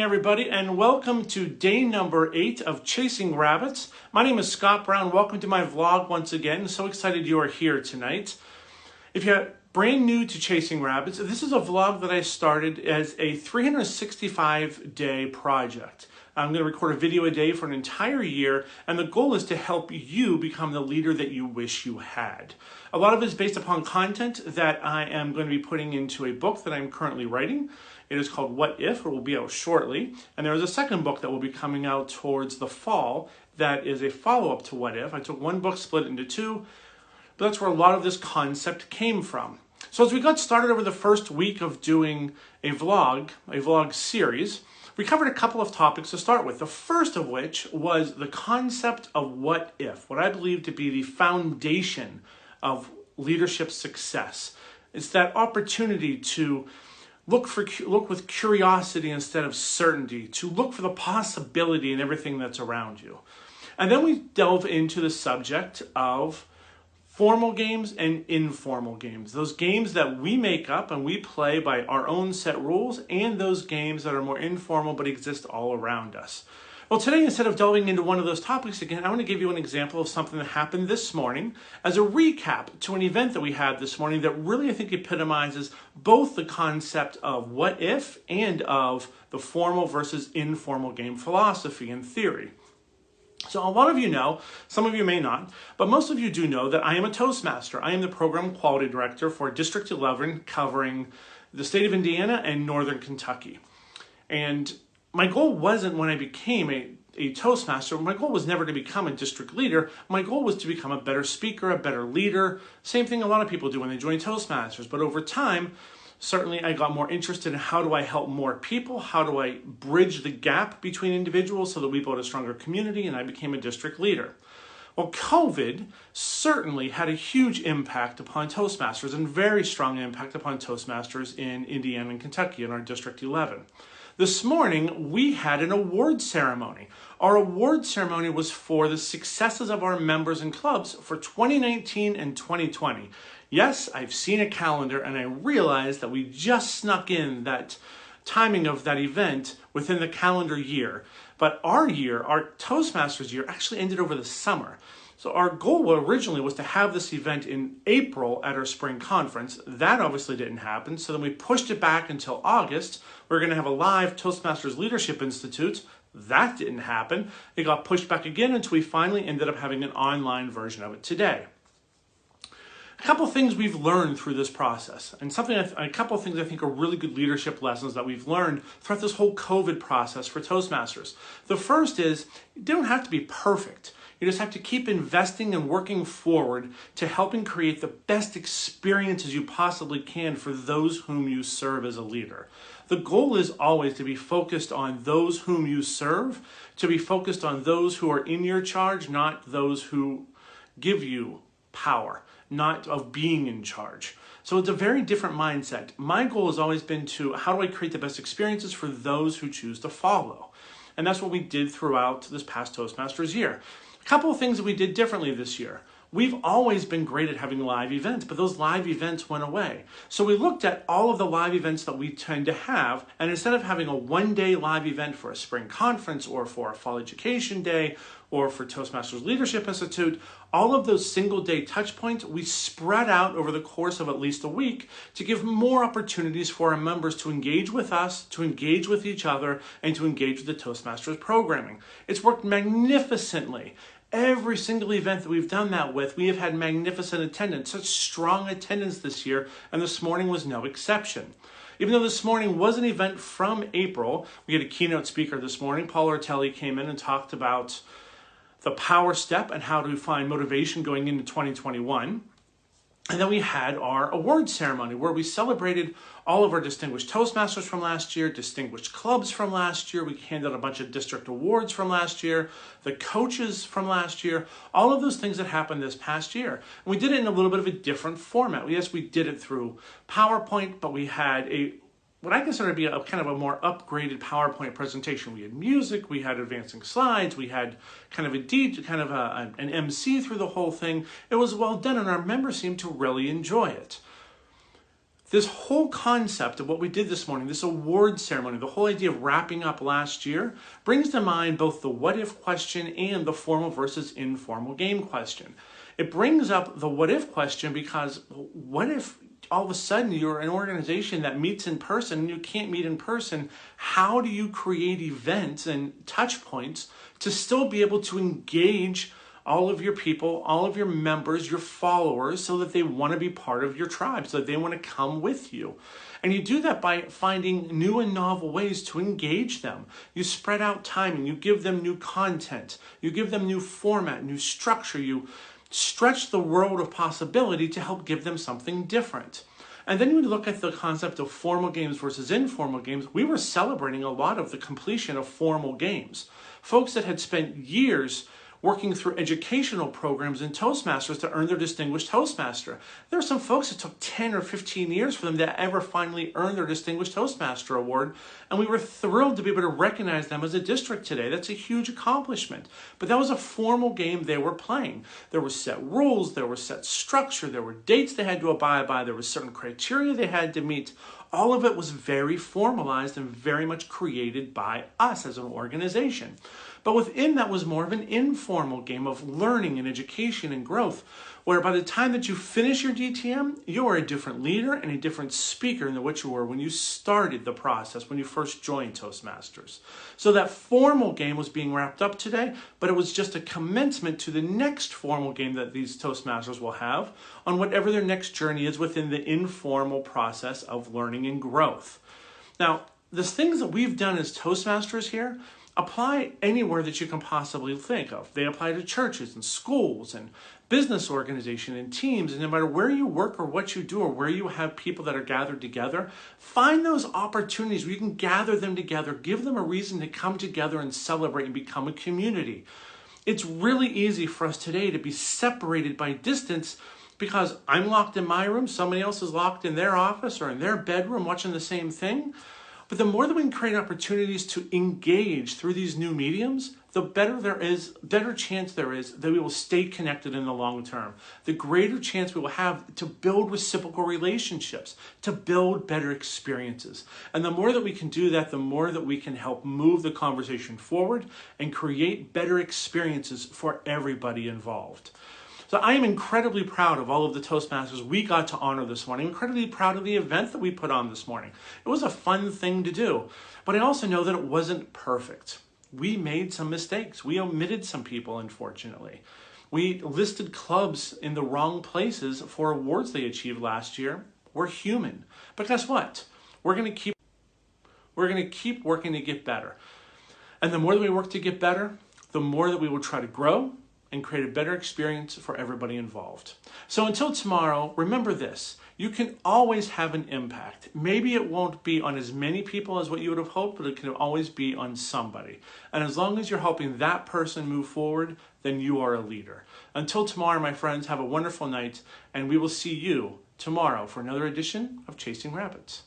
Everybody, and welcome to day number 8 of Chasing Rabbits. My name is Scott Brown. Welcome to my vlog once again. So excited you are here tonight. If you're brand new to Chasing Rabbits, this is a vlog that I started as a 365-day project. I'm going to record a video a day for an entire year, and the goal is to help you become the leader that you wish you had. A lot of it is based upon content that I am going to be putting into a book that I'm currently writing. It is called What If, or will be out shortly. And there is a second book that will be coming out towards the fall that is a follow-up to What If. I took one book, split it into two, but that's where a lot of this concept came from. So as we got started over the first week of doing a vlog series, we covered a couple of topics to start with. The first of which was the concept of what if, what I believe to be the foundation of leadership success. It's that opportunity to look with curiosity instead of certainty, to look for the possibility in everything that's around you. And then we delve into the subject of formal games and informal games. Those games that we make up and we play by our own set rules, and those games that are more informal but exist all around us. Well, today, instead of delving into one of those topics again, I want to give you an example of something that happened this morning as a recap to an event that we had this morning that really, I think, epitomizes both the concept of what if and of the formal versus informal game philosophy and theory. So a lot of you know, some of you may not, but most of you do know that I am a Toastmaster. I am the Program Quality Director for District 11, covering the state of Indiana and Northern Kentucky. And my goal wasn't, when I became a Toastmaster, my goal was never to become a district leader. My goal was to become a better speaker, a better leader. Same thing a lot of people do when they join Toastmasters. But over time, certainly I got more interested in how do I help more people? How do I bridge the gap between individuals so that we build a stronger community? And I became a district leader. Well, COVID certainly had a huge impact upon Toastmasters, and very strong impact upon Toastmasters in Indiana and Kentucky in our District 11. This morning, we had an award ceremony. Our award ceremony was for the successes of our members and clubs for 2019 and 2020. Yes, I've seen a calendar, and I realized that we just snuck in that timing of that event within the calendar year. But our Toastmasters year, actually ended over the summer. So our goal originally was to have this event in April at our spring conference. That obviously didn't happen, so then we pushed it back until August. We're going to have a live Toastmasters Leadership Institute. That didn't happen. It got pushed back again until we finally ended up having an online version of it today. A couple of things we've learned through this process, and a couple of things I think are really good leadership lessons that we've learned throughout this whole COVID process for Toastmasters. The first is, you don't have to be perfect. You just have to keep investing and working forward to helping create the best experiences you possibly can for those whom you serve as a leader. The goal is always to be focused on those whom you serve, to be focused on those who are in your charge, not those who give you power, not of being in charge. So it's a very different mindset. My goal has always been to, how do I create the best experiences for those who choose to follow? And that's what we did throughout this past Toastmasters year. A couple of things that we did differently this year. We've always been great at having live events, but those live events went away. So we looked at all of the live events that we tend to have, and instead of having a one-day live event for a spring conference or for a fall education day or for Toastmasters Leadership Institute, all of those single-day touch points we spread out over the course of at least a week to give more opportunities for our members to engage with us, to engage with each other, and to engage with the Toastmasters programming. It's worked magnificently. Every single event that we've done that with, we have had magnificent attendance, such strong attendance this year, and this morning was no exception. Even though this morning was an event from April, we had a keynote speaker this morning. Paul Ortelli came in and talked about the power step and how to find motivation going into 2021. And then we had our award ceremony where we celebrated all of our distinguished Toastmasters from last year, distinguished clubs from last year. We handed out a bunch of district awards from last year, the coaches from last year, all of those things that happened this past year. And we did it in a little bit of a different format. Yes, we did it through PowerPoint, but we had what I consider to be a kind of a more upgraded PowerPoint presentation. We had music, we had advancing slides, we had kind of an MC through the whole thing. It was well done, and our members seemed to really enjoy it. This whole concept of what we did this morning, this award ceremony, the whole idea of wrapping up last year, brings to mind both the what if question and the formal versus informal game question. It brings up the what if question because what if all of a sudden you're an organization that meets in person and you can't meet in person? How do you create events and touch points to still be able to engage all of your people, all of your members, your followers, so that they want to be part of your tribe, so that they want to come with you? And you do that by finding new and novel ways to engage them. You spread out timing, you give them new content, you give them new format, new structure, you stretch the world of possibility to help give them something different. And then when you look at the concept of formal games versus informal games, we were celebrating a lot of the completion of formal games. Folks that had spent years working through educational programs in Toastmasters to earn their Distinguished Toastmaster. There are some folks it took 10 or 15 years for them to ever finally earn their Distinguished Toastmaster award, and we were thrilled to be able to recognize them as a district today. That's a huge accomplishment. But that was a formal game they were playing. There were set rules, there was set structure, there were dates they had to abide by, there was certain criteria they had to meet. All of it was very formalized and very much created by us as an organization. But within that was more of an informal game of learning and education and growth, where by the time that you finish your DTM, you are a different leader and a different speaker than what you were when you started the process, when you first joined Toastmasters. So that formal game was being wrapped up today, but it was just a commencement to the next formal game that these Toastmasters will have on whatever their next journey is within the informal process of learning and growth. Now, the things that we've done as Toastmasters here apply anywhere that you can possibly think of. They apply to churches and schools and business organizations and teams, and no matter where you work or what you do or where you have people that are gathered together, find those opportunities where you can gather them together, give them a reason to come together and celebrate and become a community. It's really easy for us today to be separated by distance because I'm locked in my room, somebody else is locked in their office or in their bedroom watching the same thing. But the more that we can create opportunities to engage through these new mediums, the better chance there is that we will stay connected in the long term. The greater chance we will have to build reciprocal relationships, to build better experiences. And the more that we can do that, the more that we can help move the conversation forward and create better experiences for everybody involved. So I am incredibly proud of all of the Toastmasters we got to honor this morning. I'm incredibly proud of the event that we put on this morning. It was a fun thing to do, but I also know that it wasn't perfect. We made some mistakes. We omitted some people, unfortunately. We listed clubs in the wrong places for awards they achieved last year. We're human. But guess what? We're going to keep working to get better. And the more that we work to get better, the more that we will try to grow and create a better experience for everybody involved. So until tomorrow, remember this: you can always have an impact. Maybe it won't be on as many people as what you would have hoped, but it can always be on somebody. And as long as you're helping that person move forward, then you are a leader. Until tomorrow, my friends, have a wonderful night, and we will see you tomorrow for another edition of Chasing Rabbits.